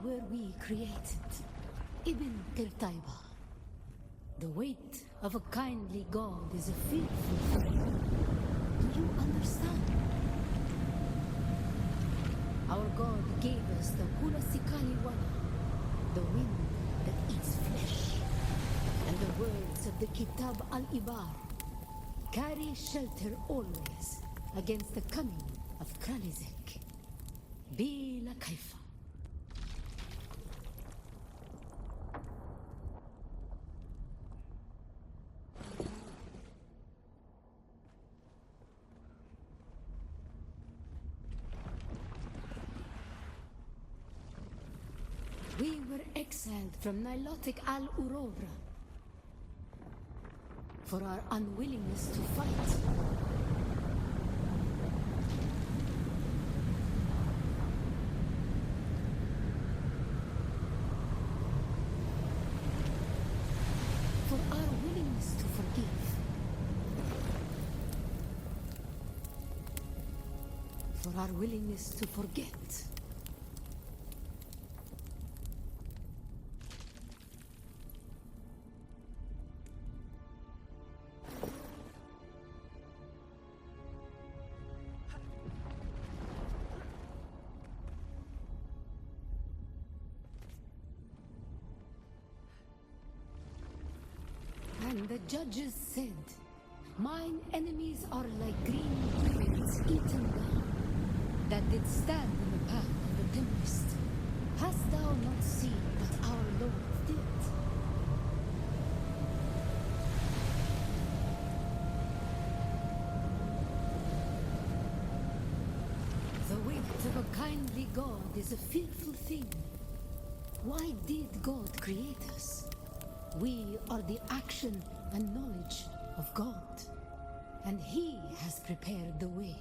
were we created? Ibn Qirtaiba. The weight of a kindly god is a fearful thing. Do you understand? Our god gave us the Hulasikali Wala, the wind that eats flesh, and the words of the Kitab al-Ibar carry shelter always against the coming of Kralizek. Bila Kaifa. We were exiled from Nilotic al-Urobra for our unwillingness to fight. For our willingness to forgive. For our willingness to forget. And the judges said, mine enemies are like green weeds eaten down, that did stand in the path of the tempest. Hast thou not seen what our Lord did? The weight of a kindly God is a fearful thing. Why did God create us? We are the action and knowledge of God, and He has prepared the way.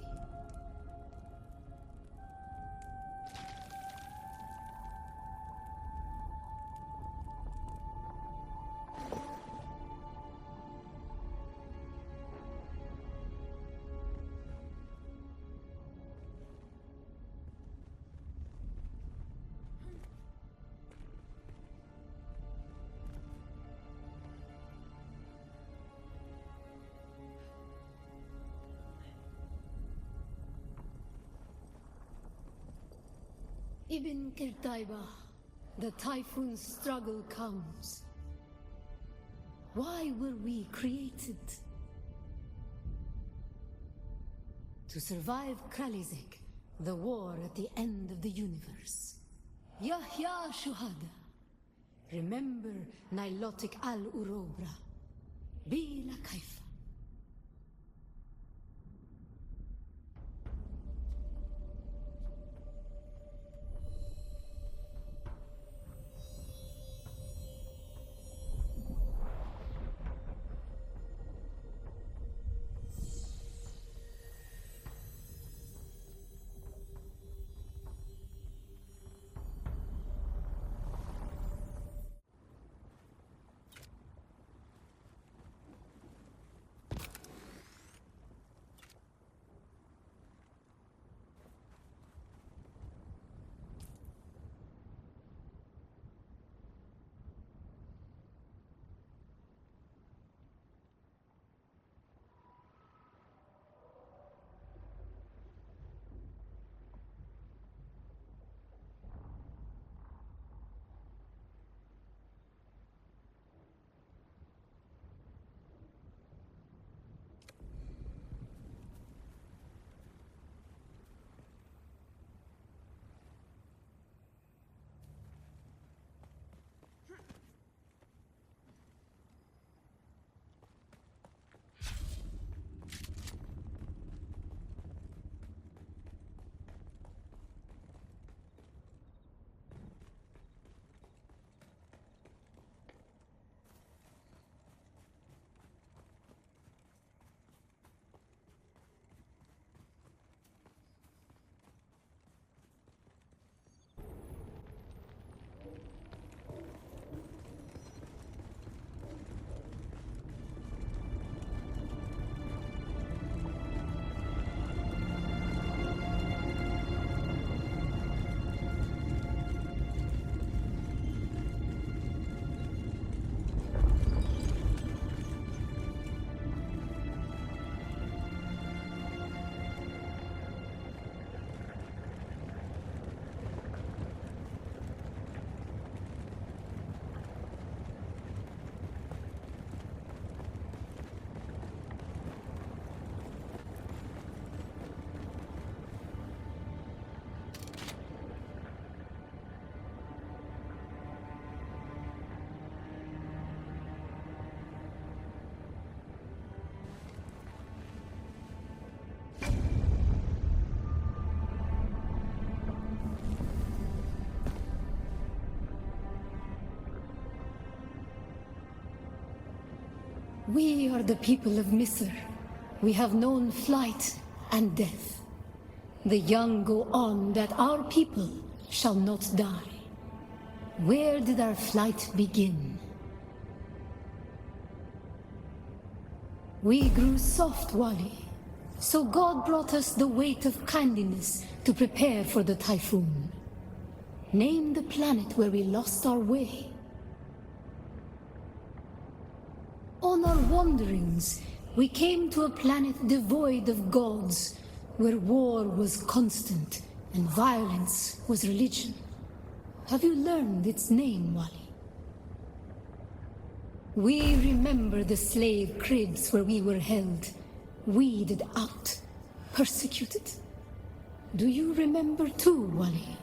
Ibn Qirtaiba, the typhoon's struggle comes. Why were we created? To survive Kralizek, the war at the end of the universe. Yahya Shuhada. Remember Nilotic al-Urobra. Bila Kaifa. We are the people of Misr. We have known flight and death. The young go on that our people shall not die. Where did our flight begin? We grew soft, Wali. So God brought us the weight of kindness to prepare for the typhoon. Name the planet where we lost our way. On our wanderings, we came to a planet devoid of gods, where war was constant and violence was religion. Have you learned its name, Wali? We remember the slave cribs where we were held, weeded out, persecuted. Do you remember too, Wali?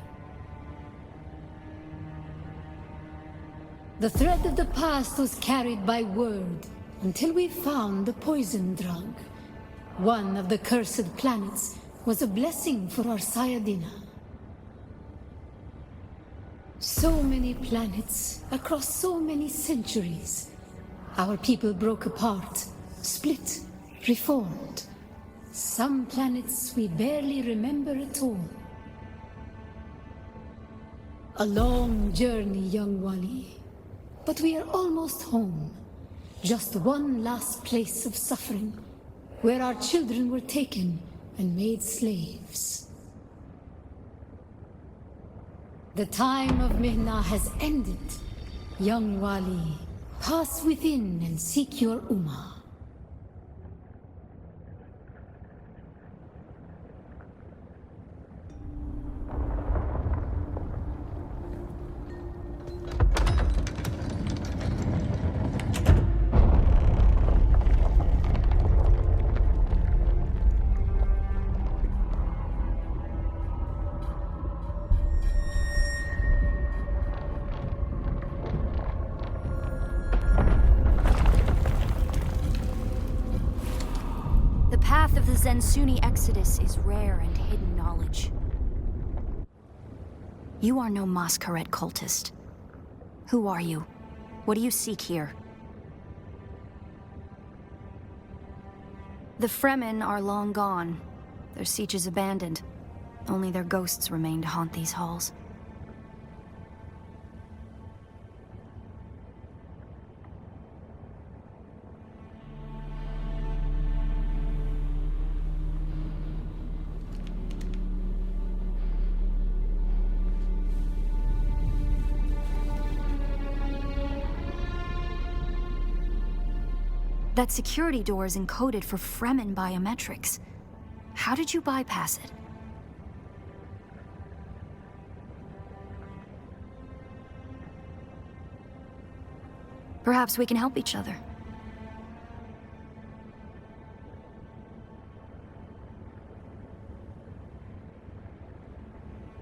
The thread of the past was carried by word until we found the poison drug. One of the cursed planets was a blessing for our Sayadina. So many planets across so many centuries. Our people broke apart, split, reformed. Some planets we barely remember at all. A long journey, young Wali. But we are almost home. Just one last place of suffering, where our children were taken and made slaves. The time of Mihna has ended. Young Wali, pass within and seek your Ummah. The Zensuni Exodus is rare and hidden knowledge. You are no Masquerade cultist. Who are you? What do you seek here? The Fremen are long gone. Their siege is abandoned. Only their ghosts remain to haunt these halls. That security door is encoded for Fremen biometrics. How did you bypass it? Perhaps we can help each other.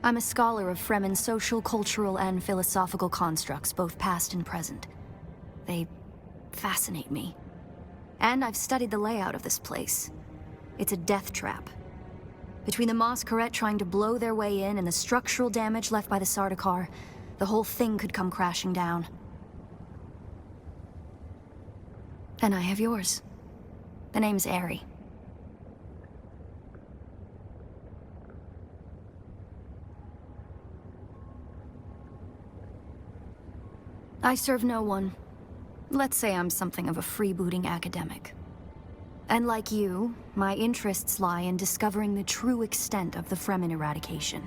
I'm a scholar of Fremen social, cultural, and philosophical constructs, both past and present. They fascinate me. And I've studied the layout of this place. It's a death trap. Between the Masquerade trying to blow their way in and the structural damage left by the Sardaukar, the whole thing could come crashing down. And I have yours. The name's Aerie. I serve no one. Let's say I'm something of a freebooting academic. And like you, my interests lie in discovering the true extent of the Fremen eradication.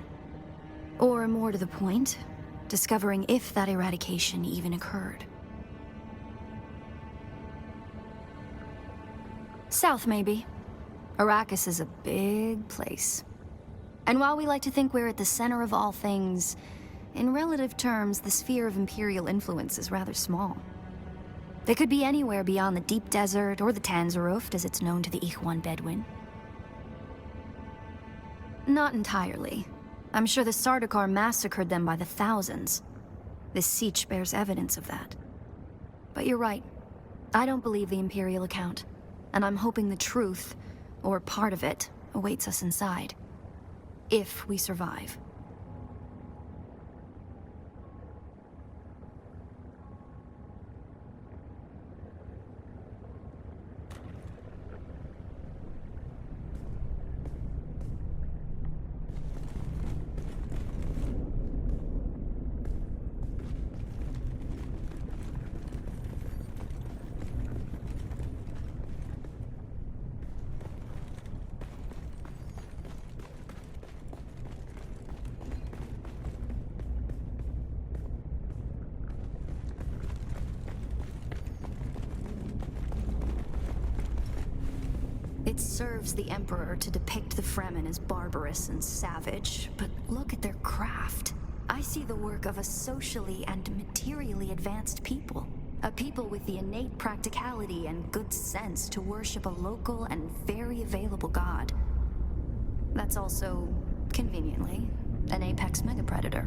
Or more to the point, discovering if that eradication even occurred. South, maybe. Arrakis is a big place. And while we like to think we're at the center of all things, in relative terms, the sphere of Imperial influence is rather small. They could be anywhere beyond the deep desert or the Tanzaruft, as it's known to the Ikhwan Bedouin. Not entirely. I'm sure the Sardaukar massacred them by the thousands. This siege bears evidence of that. But you're right. I don't believe the Imperial account. And I'm hoping the truth, or part of it, awaits us inside. If we survive. It serves the Emperor to depict the Fremen as barbarous and savage, but look at their craft. I see the work of a socially and materially advanced people. A people with the innate practicality and good sense to worship a local and very available god. That's also, conveniently, an apex megapredator.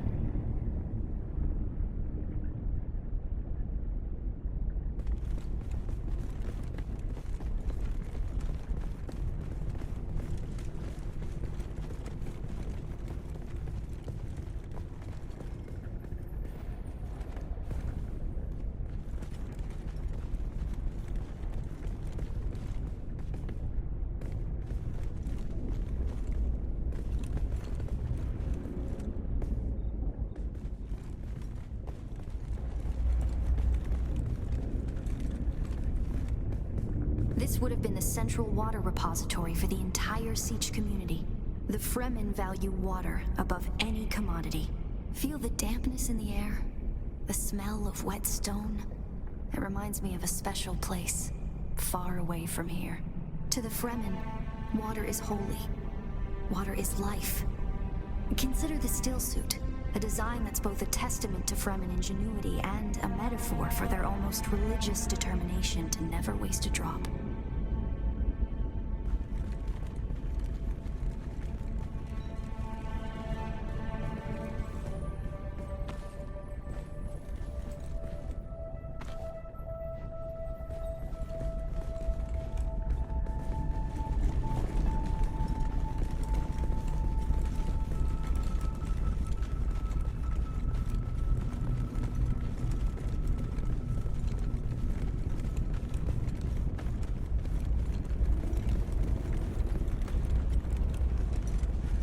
This would have been the central water repository for the entire Siege community. The Fremen value water above any commodity. Feel the dampness in the air? The smell of wet stone? It reminds me of a special place, far away from here. To the Fremen, water is holy. Water is life. Consider the stillsuit, a design that's both a testament to Fremen ingenuity and a metaphor for their almost religious determination to never waste a drop.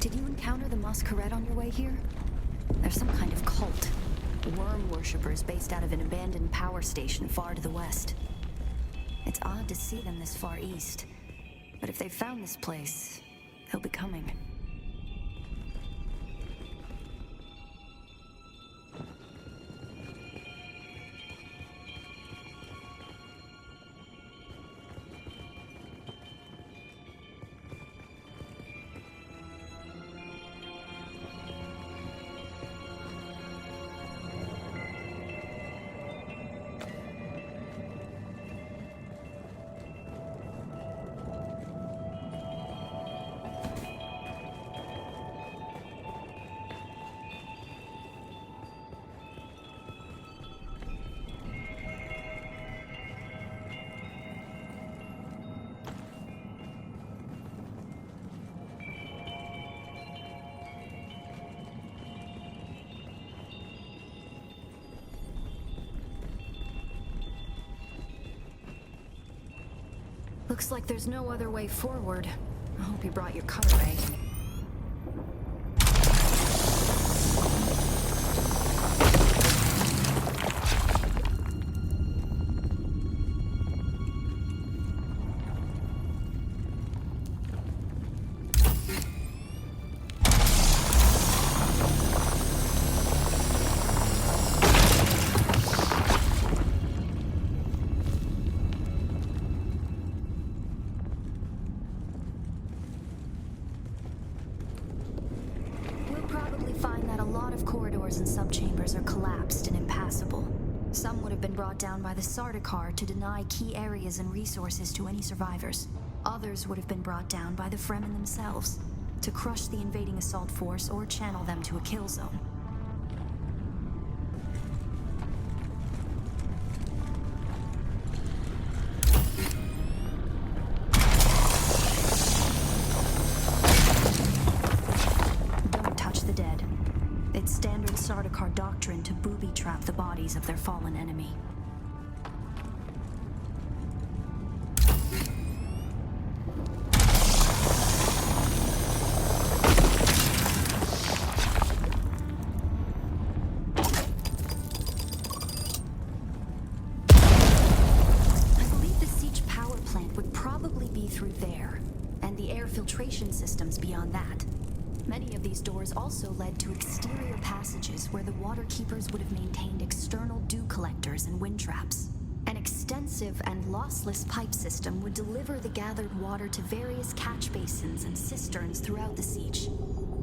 Did you encounter the Masquerade on your way here? They're some kind of cult. Worm worshippers based out of an abandoned power station far to the west. It's odd to see them this far east, but if they've found this place, they'll be coming. Looks like there's no other way forward. I hope you brought your cutaway. And subchambers are collapsed and impassable. Some would have been brought down by the Sardaukar to deny key areas and resources to any survivors. Others would have been brought down by the Fremen themselves, to crush the invading assault force or channel them to a kill zone. It's standard Sardaukar doctrine to booby-trap the bodies of their fallen enemy. I believe the siege power plant would probably be through there, and the air filtration systems beyond that. Many of these doors also led to exterior passages where the water keepers would have maintained external dew collectors and wind traps. An extensive and lossless pipe system would deliver the gathered water to various catch basins and cisterns throughout the siege.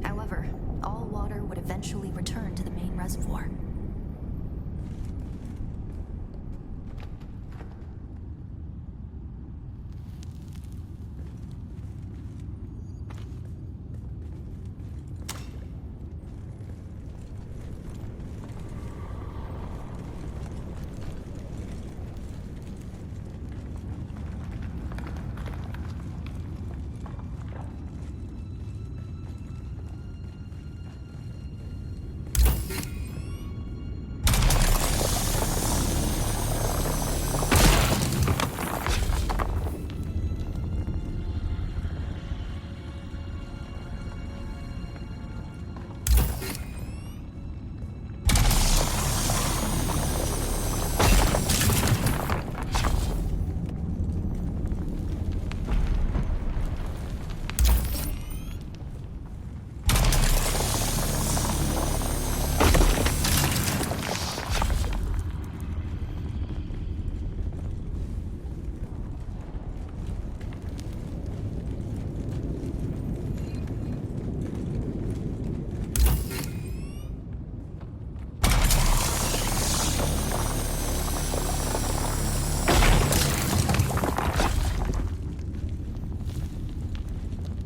However, all water would eventually return to the main reservoir.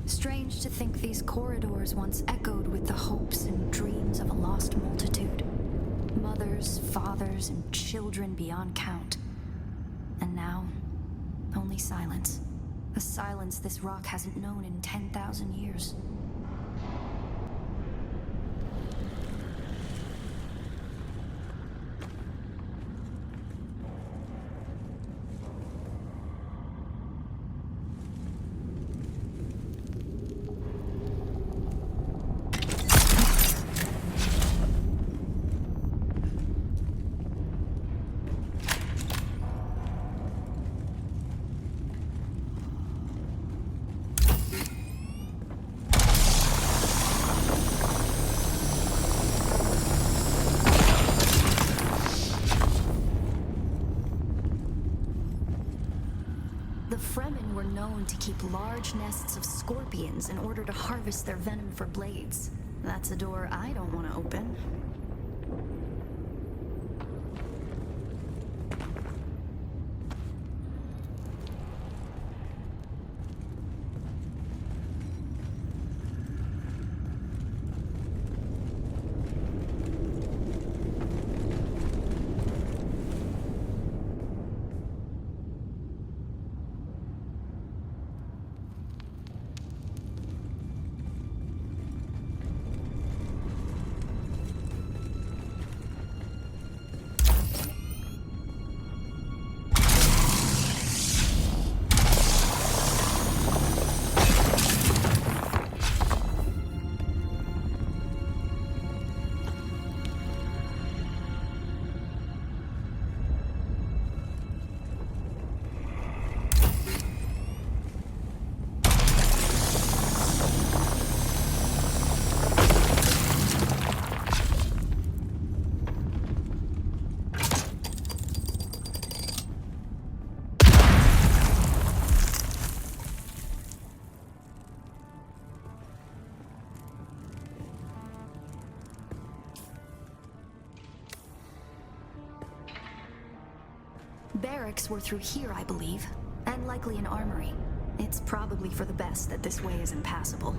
Strange to think these corridors once echoed with the hopes and dreams of a lost multitude. Mothers, fathers, and children beyond count. And now, only silence. A silence this rock hasn't known in 10,000 years. The Fremen were known to keep large nests of scorpions in order to harvest their venom for blades. That's a door I don't want to open. Barracks were through here, I believe, and likely an armory. It's probably for the best that this way is impassable.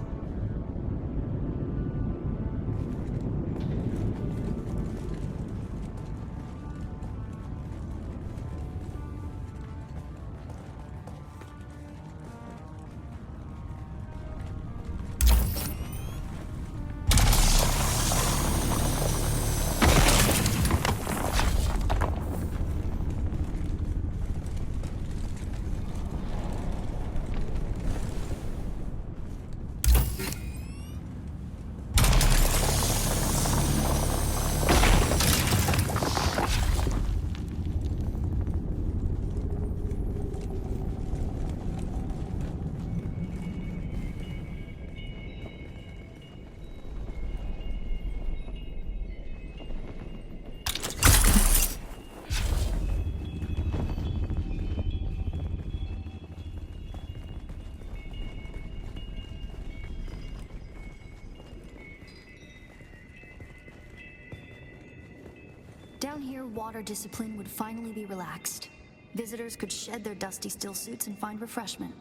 Down here, water discipline would finally be relaxed. Visitors could shed their dusty still suits and find refreshment.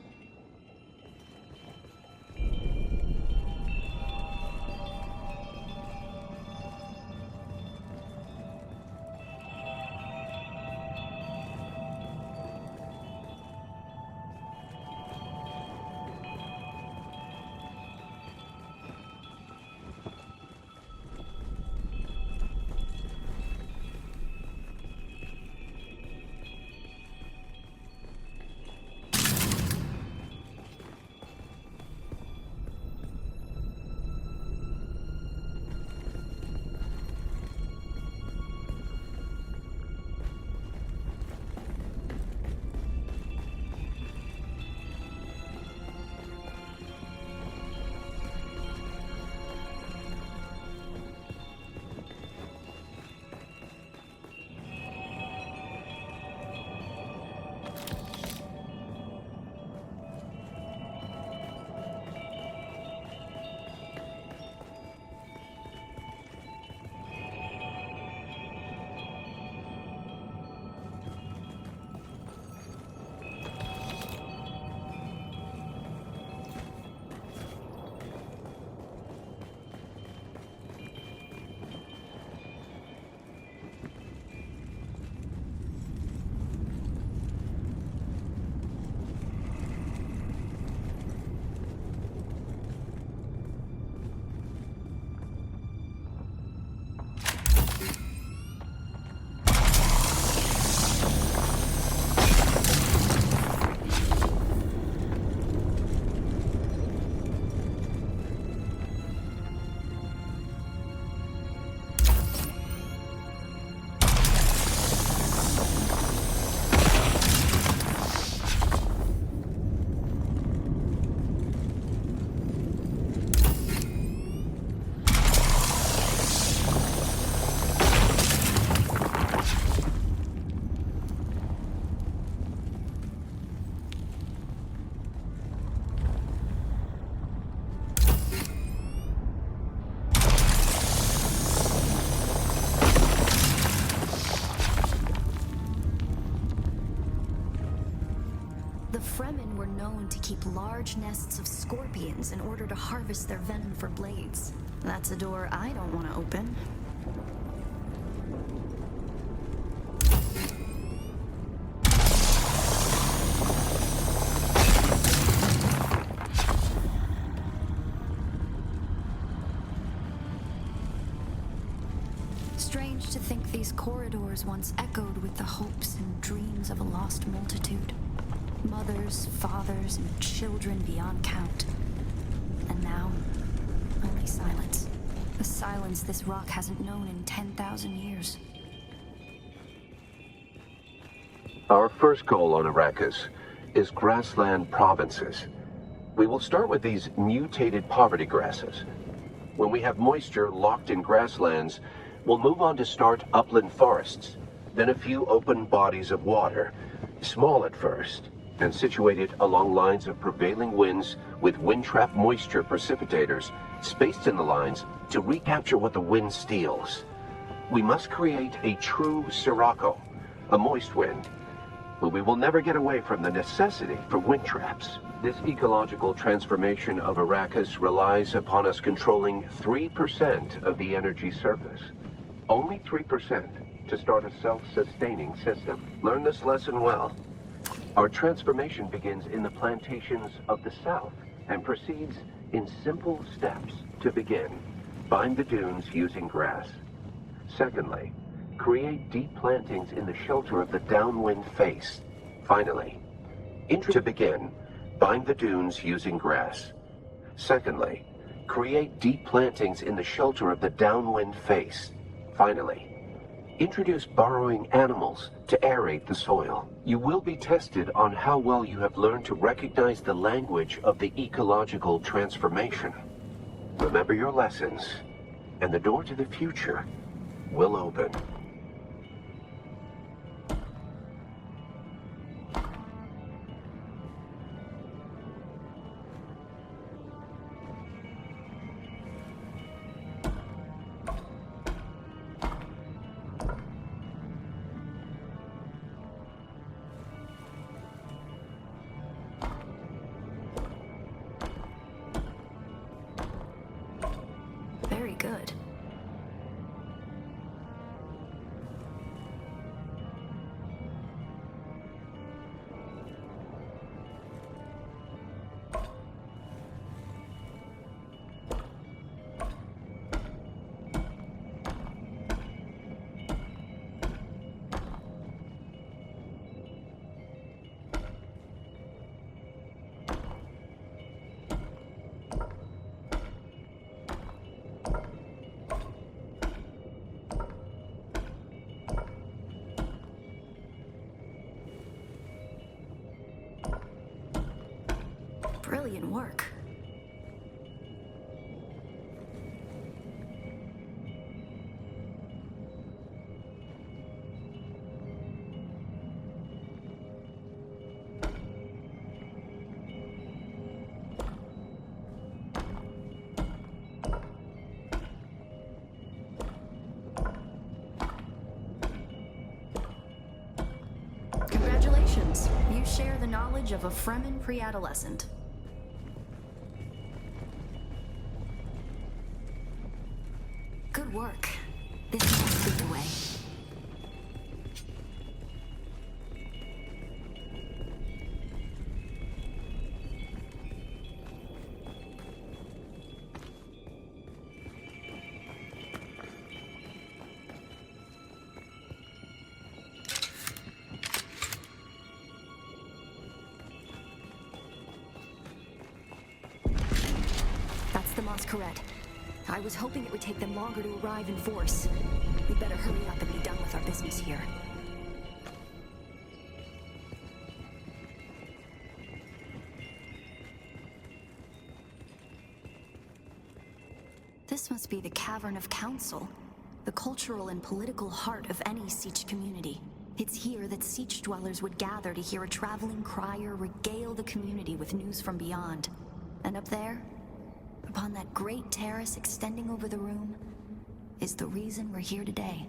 Fremen were known to keep large nests of scorpions in order to harvest their venom for blades. That's a door I don't want to open. Strange to think these corridors once echoed with the hopes and dreams of a lost multitude. Mothers, fathers, and children beyond count. And now, only silence. A silence this rock hasn't known in 10,000 years. Our first goal on Arrakis is grassland provinces. We will start with these mutated poverty grasses. When we have moisture locked in grasslands, we'll move on to start upland forests, then a few open bodies of water, small at first, and situated along lines of prevailing winds with wind-trap moisture precipitators spaced in the lines to recapture what the wind steals. We must create a true sirocco, a moist wind, but we will never get away from the necessity for wind traps. This ecological transformation of Arrakis relies upon us controlling 3% of the energy surface. Only 3% to start a self-sustaining system. Learn this lesson well. Our transformation begins in the plantations of the south and proceeds in simple steps. To begin, bind the dunes using grass. Secondly, create deep plantings in the shelter of the downwind face. Finally, to begin, bind the dunes using grass. Secondly, create deep plantings in the shelter of the downwind face. Finally, introduce burrowing animals to aerate the soil. You will be tested on how well you have learned to recognize the language of the ecological transformation. Remember your lessons, and the door to the future will open. Brilliant work. Congratulations. You share the knowledge of a Fremen pre-adolescent. Good work. This must be the way. That's the masquerade. I was hoping it would take them longer to arrive in force. We better hurry up and be done with our business here. This must be the Cavern of Council, the cultural and political heart of any Siege community. It's here that Siege dwellers would gather to hear a traveling crier regale the community with news from beyond. And up there, upon that great terrace extending over the room, is the reason we're here today.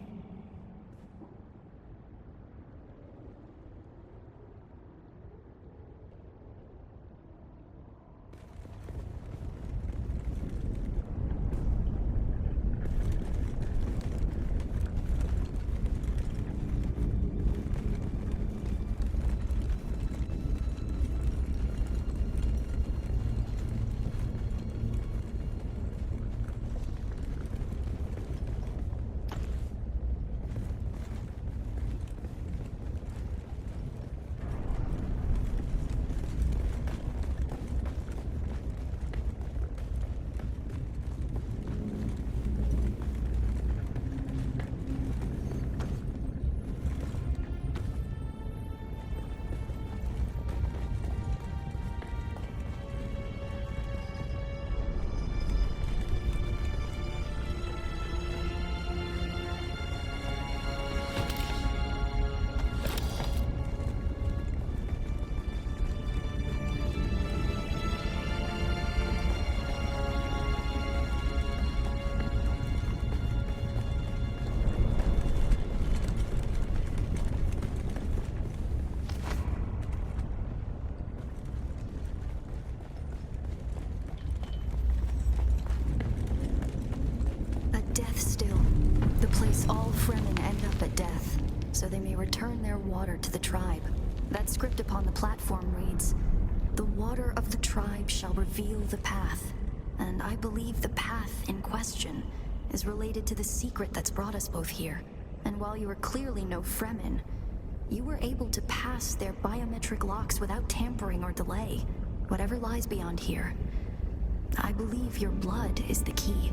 All Fremen end up at death, so they may return their water to the tribe. That script upon the platform reads, "The water of the tribe shall reveal the path." And I believe the path in question is related to the secret that's brought us both here. And while you are clearly no Fremen, you were able to pass their biometric locks without tampering or delay. Whatever lies beyond here, I believe your blood is the key.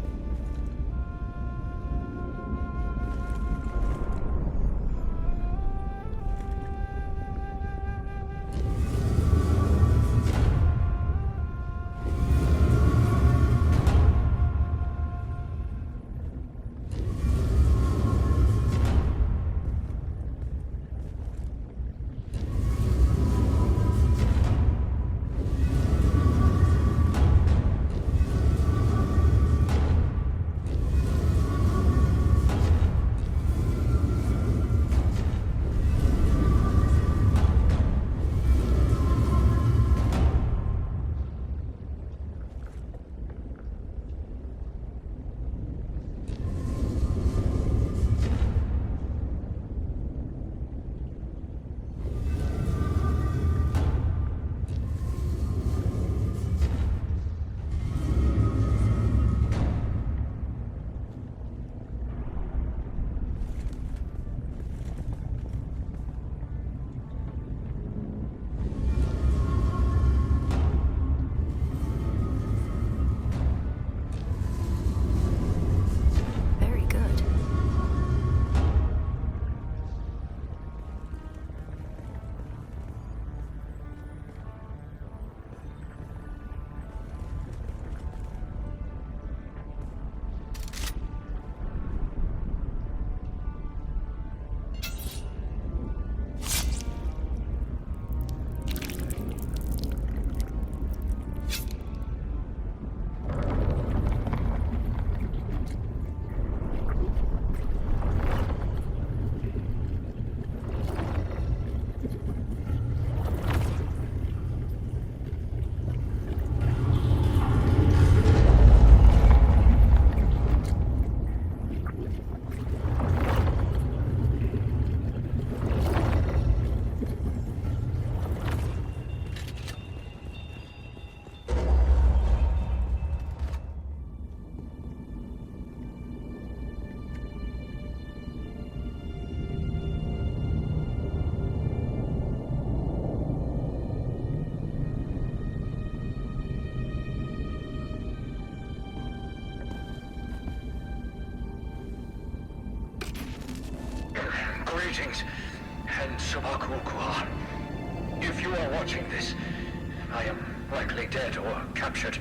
I am likely dead or captured.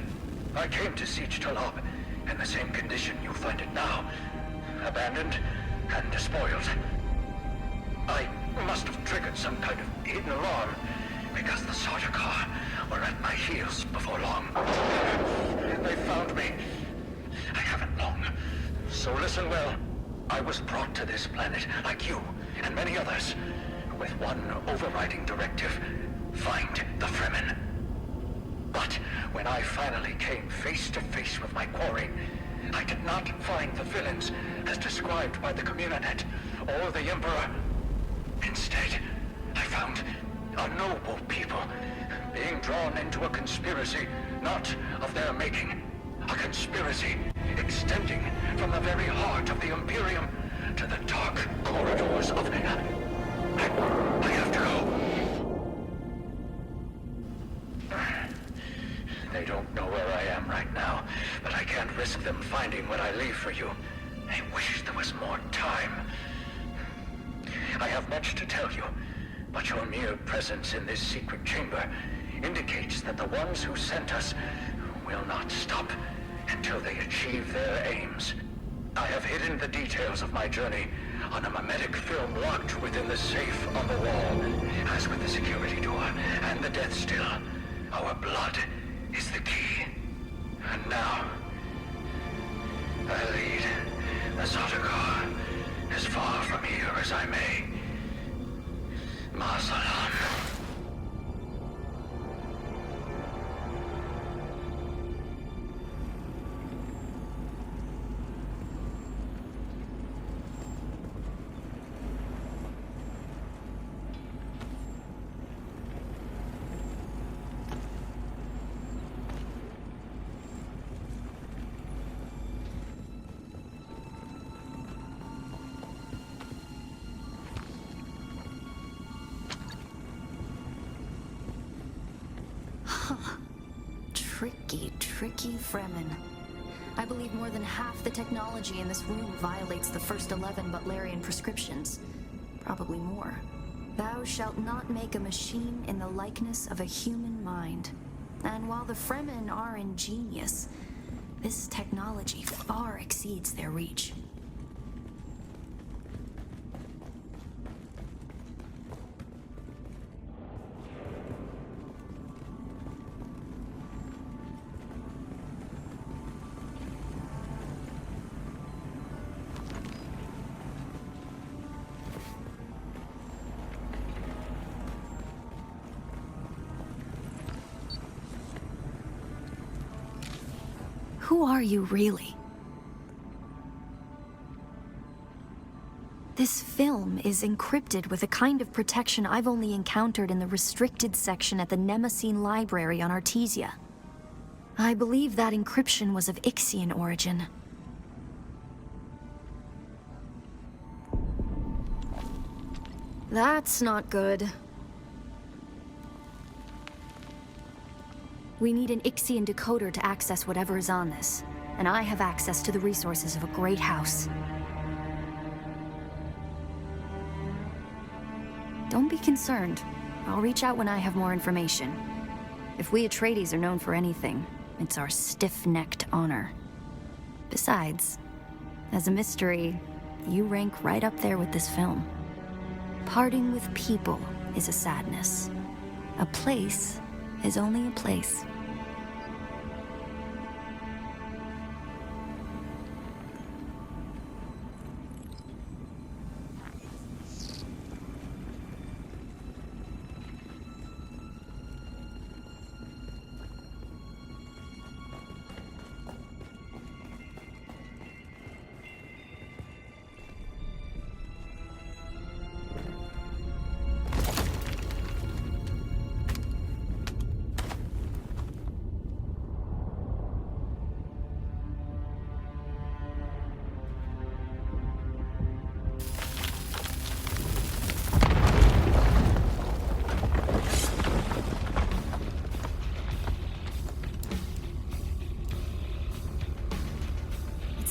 I came to Siege Talab in the same condition you find it now. Abandoned and despoiled. I must have triggered some kind of hidden alarm, because the Sardaukar were at my heels before long. They found me. I haven't long. So listen well. I was brought to this planet, like you and many others, with one overriding directive: find the Fremen. But when I finally came face to face with my quarry, I did not find the villains as described by the Communanet or the Emperor. Instead, I found a noble people being drawn into a conspiracy not of their making. A conspiracy extending from the very heart of the Imperium to the dark corridors of... I have to go. They don't know where I am right now, but I can't risk them finding what I leave for you. I wish there was more time. I have much to tell you, but your mere presence in this secret chamber indicates that the ones who sent us will not stop until they achieve their aims. I have hidden the details of my journey on a mimetic film locked within the safe on the wall, as with the security door and the death still. Our blood is the key. And now, I lead the Sardaukar as far from here as I may. Ma salam. Tricky Fremen. I believe more than half the technology in this room violates the first 11 Butlerian prescriptions. Probably more. Thou shalt not make a machine in the likeness of a human mind. And while the Fremen are ingenious, this technology far exceeds their reach. Who are you, really? This film is encrypted with a kind of protection I've only encountered in the restricted section at the Nemesine Library on Artesia. I believe that encryption was of Ixian origin. That's not good. We need an Ixian decoder to access whatever is on this, and I have access to the resources of a great house. Don't be concerned. I'll reach out when I have more information. If we Atreides are known for anything, it's our stiff-necked honor. Besides, as a mystery, you rank right up there with this film. Parting with people is a sadness. A place is only a place.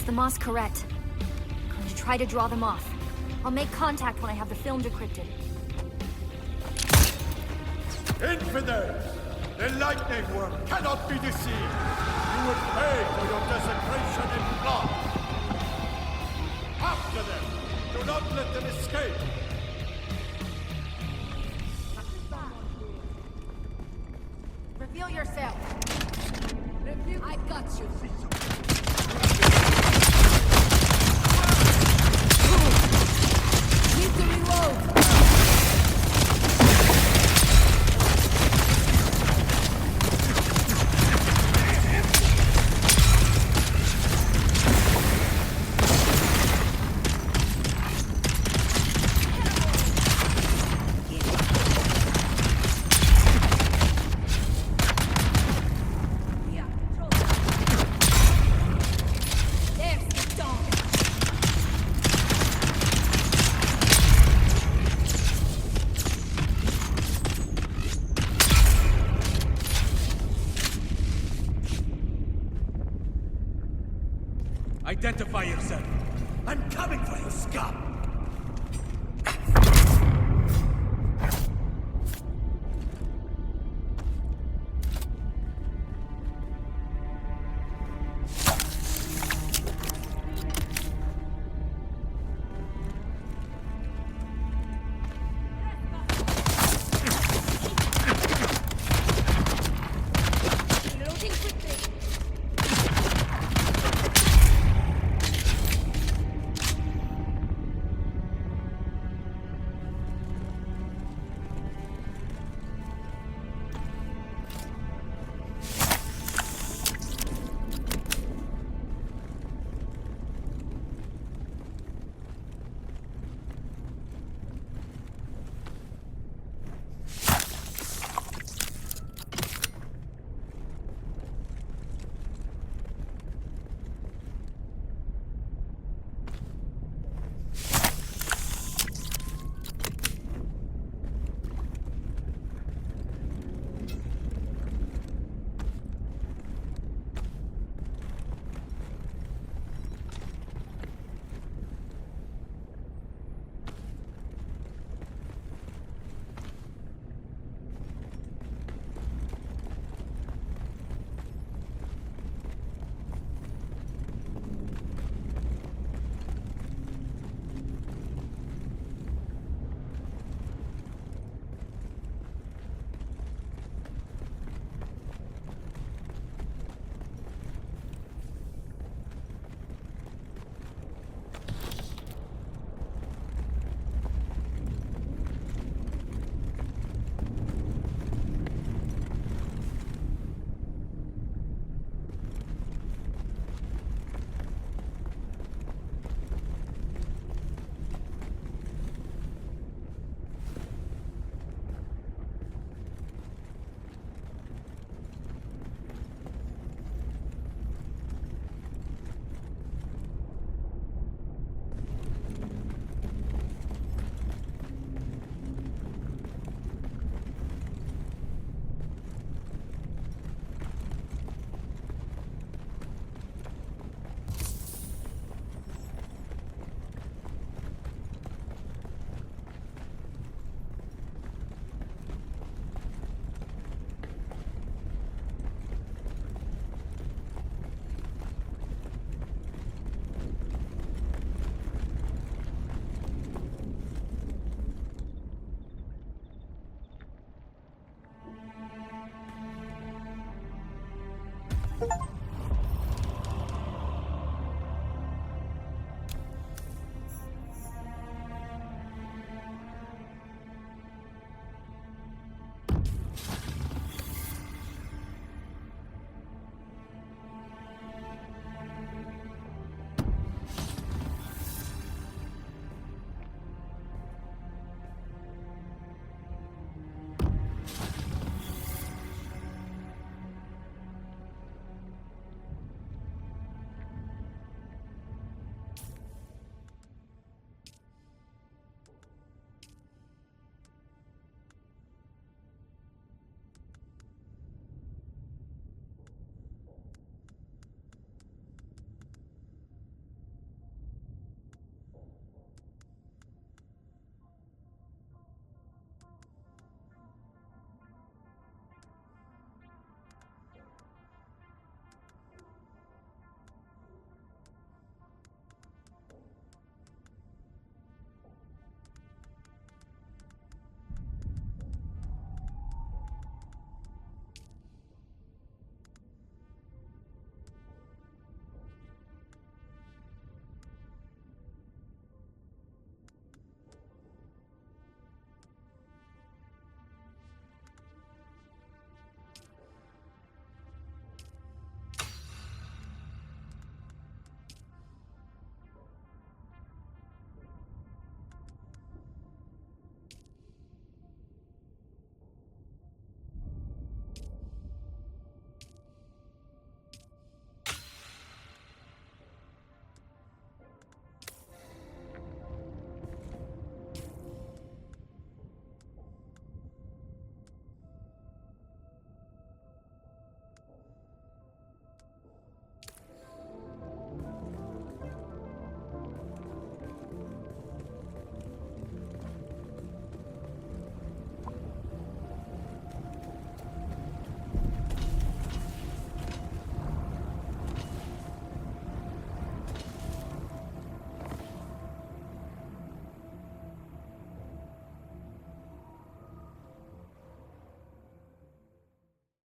The Masquerette. I'm going to try to draw them off. I'll make contact when I have the film decrypted. Infidels! The lightning worm cannot be deceived. You will pay for your desecration in blood. After them! Do not let them escape! Reveal yourself. I got you. Need to reload. Identify yourself. I'm coming for you, scum! you